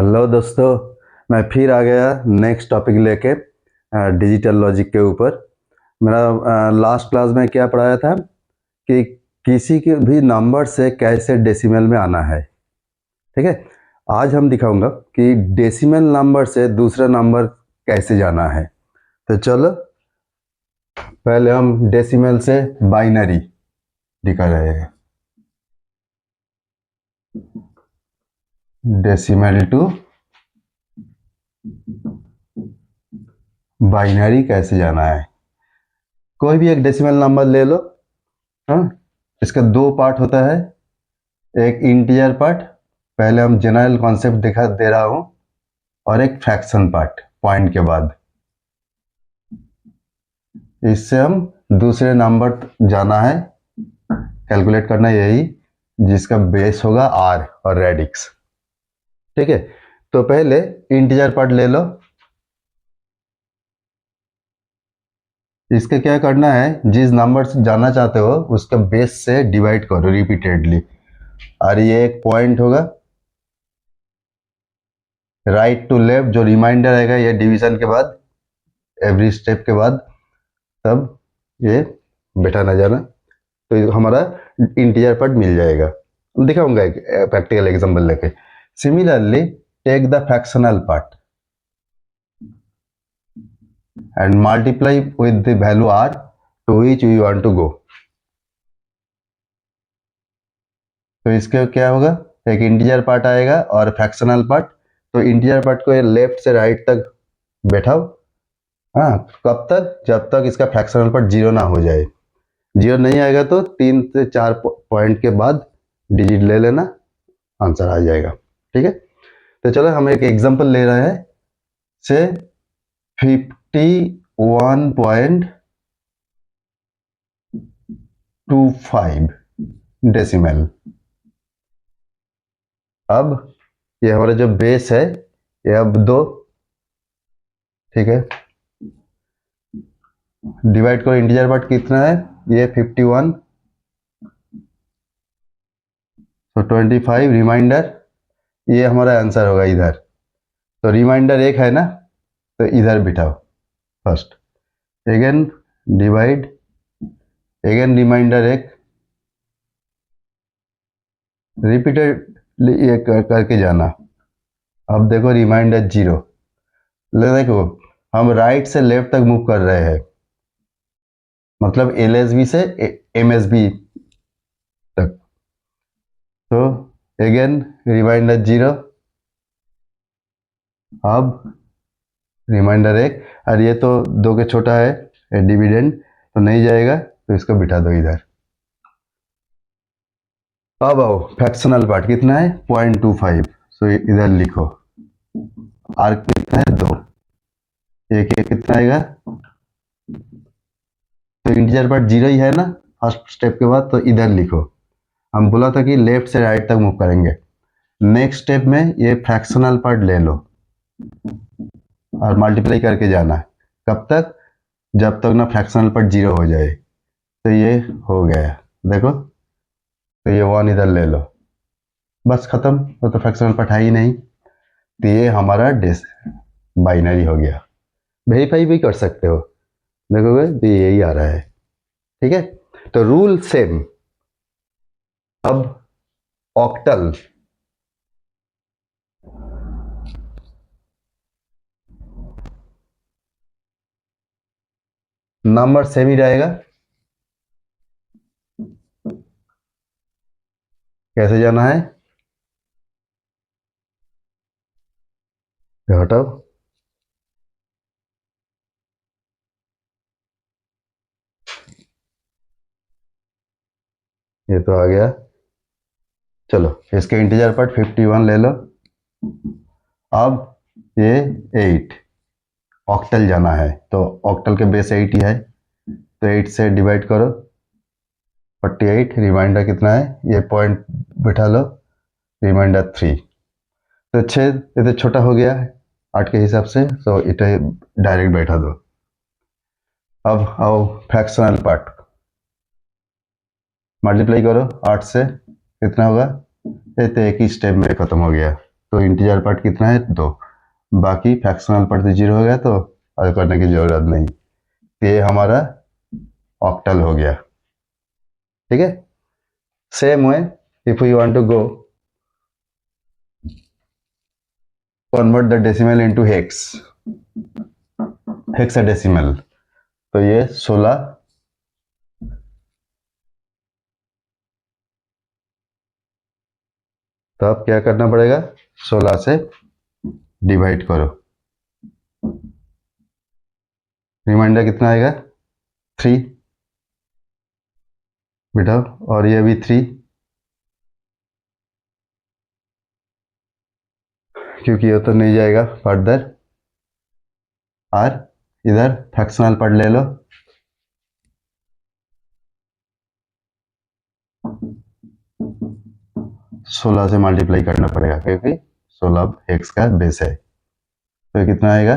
Hello दोस्तों, मैं फिर आ गया नेक्स्ट टॉपिक लेके डिजिटल लॉजिक के ऊपर। मेरा लास्ट क्लास में क्या पढ़ाया था कि किसी के भी नंबर से कैसे डेसिमल में आना है। ठीक है, आज हम दिखाऊंगा कि डेसिमल नंबर से दूसरा नंबर कैसे जाना है। तो चलो पहले हम डेसिमल से बाइनरी दिखा रहे हैं। डेसिमल टू बाइनरी कैसे जाना है। कोई भी एक डेसिमल नंबर ले लो। हाँ, इसका दो पार्ट होता है, एक इंटीजर पार्ट, पहले हम जनरल कॉन्सेप्ट दिखा दे रहा हूं, और एक फ्रैक्शन पार्ट पॉइंट के बाद। इससे हम दूसरे नंबर जाना है, कैलकुलेट करना यही, जिसका बेस होगा आर और रेडिक्स। ठीक है, तो पहले इंटीजर पार्ट ले लो। इसके क्या करना है, जिस नंबर से जाना चाहते हो उसका बेस से डिवाइड करो रिपीटेडली, और ये एक पॉइंट होगा। राइट टू लेफ्ट जो रिमाइंडर आएगा ये डिवीजन के बाद, एवरी स्टेप के बाद, तब ये बैठा ना जाना, तो हमारा इंटीजर पार्ट मिल जाएगा। दिखाऊंगा एक प्रैक्टिकल एग्जांपल लेके। Similarly take the fractional part and multiply with the value r to which we want to go। तो इसके क्या होगा, एक इंटीजर पार्ट आएगा और फ्रैक्शनल पार्ट। तो इंटीजर पार्ट को लेफ्ट से राइट तक बैठाओ। हाँ, कब तक, जब तक इसका फ्रैक्शनल पार्ट जीरो ना हो जाए। जीरो नहीं आएगा तो 3 से 4 पॉइंट के बाद डिजिट ले लेना, आंसर आ जाएगा। ठीक है, तो चलो हम एक एग्जांपल ले रहे हैं से 51.25 डेसिमल। अब ये हमारा जो बेस है ये अब 2, ठीक है, डिवाइड करो। इंटीजर पार्ट कितना है, ये 51, तो 25 रिमाइंडर, ये हमारा आंसर होगा इधर। तो रिमाइंडर एक है ना, तो इधर बिठाओ first, again divide, again remainder एक, रिपीटेड ये करके जाना। अब देखो रिमाइंडर 0। देखो हम राइट से लेफ्ट तक मूव कर रहे हैं, मतलब एलएसबी से एमएसबी तक। तो अगेन रिमाइंडर 0, अब रिमाइंडर एक, और ये तो 2 के छोटा है डिविडेंड, तो नहीं जाएगा, तो इसको बिठा दो इधर। अब आओ फ्रैक्शनल पार्ट कितना है 0.25, सो इधर लिखो। आर कितना है 2, एक कितना आएगा, तो इंटीजर पार्ट 0 ही है ना फर्स्ट स्टेप के बाद, तो इधर लिखो। हम बोला था कि लेफ्ट से राइट तक मूव करेंगे। नेक्स्ट स्टेप में ये फ्रैक्शनल पार्ट ले लो और मल्टीप्लाई करके जाना। कब तक, जब तक ना फ्रैक्शनल पार्ट 0 हो जाए। तो ये हो गया, देखो, तो ये 1 इधर ले लो, बस खत्म। तो फ्रैक्शनल पार्ट है ही नहीं, तो ये हमारा बाइनरी हो गया। वेरीफाई भी कर सकते हो, देखोगे तो यही आ रहा है। ठीक है, तो रूल सेम। अब ऑक्टल, नंबर सेम ही रहेगा। कैसे जाना है, हटाओ, ये तो आ गया। चलो इसके इंटीजर पार्ट 51 ले लो। अब ये 8 ऑक्टल जाना है, तो ऑक्टल के बेस 8 ही है, तो 8 से डिवाइड करो 48, रिमाइंडर कितना है, ये पॉइंट बिठा लो, रिमाइंडर 3। तो 6 ये तो छोटा हो गया 8 के हिसाब से, तो इसे डायरेक्ट बैठा दो। अब आओ फ्रैक्शनल पार्ट, मल्टीप्लाई करो 8 से, कितना होगा, ये तो एक ही स्टेप में खत्म हो गया। तो इंटीजर पार्ट कितना है 2, बाकी फ्रैक्शनल पार्ट तो 0 हो गया, तो और करने की जरूरत नहीं। तो ये हमारा ऑक्टल हो गया। ठीक है, same way if you want to go convert the decimal into hex, hexadecimal, तो ये 16, तो अब क्या करना पड़ेगा, 16 से डिवाइड करो, रिमाइंडर कितना आएगा 3 बेटा, और ये भी 3, क्योंकि ये तो नहीं जाएगा फर्दर। और इधर फ्रैक्शनल पार्ट ले लो, 16 से मल्टीप्लाई करना पड़ेगा, क्योंकि 16 एक्स का बेस है। तो कितना आएगा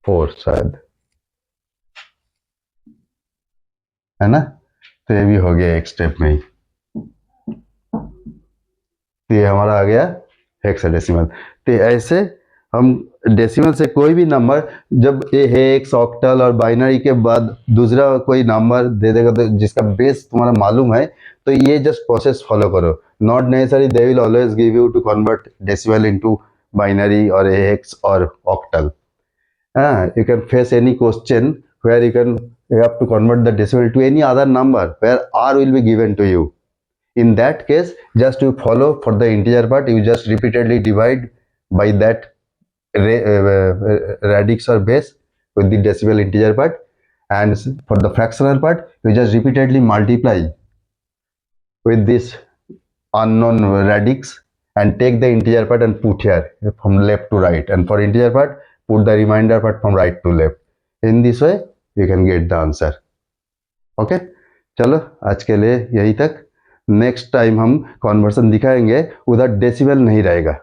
4 शायद, है ना। तो ये भी हो गया एक स्टेप में ही। तो ये हमारा आ गया हेक्साडेसिमल। तो ऐसे हम डेसिमल से कोई भी नंबर, जब ये हेक्स, ऑक्टल और बाइनरी के बाद दूसरा कोई नंबर दे देगा तो जिसका बेस तुम्हारा मालूम है, तो ये जस्ट प्रोसेस फॉलो करो। Not necessary they will always give you to convert decimal into binary और हेक्स और octal. You can face any question where you have to convert the decimal to any other number where r will be given to you. In that case, just you follow for the integer part, you just repeatedly divide by that radix or base with the decimal integer part, and for the fractional part, you just repeatedly multiply with this unknown radix and take the integer part and put here from left to right, and for integer part put the remainder part from right to left. In this way you can get the answer. Okay, चलो आज के लिए यही तक। Next time हम कॉन्वर्सन दिखाएंगे, उधर decimal नहीं रहेगा,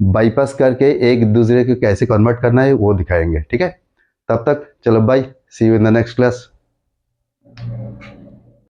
बाईपास करके एक दूसरे को कैसे कन्वर्ट करना है वो दिखाएंगे। ठीक है, तब तक चलो bye, see you in the next class.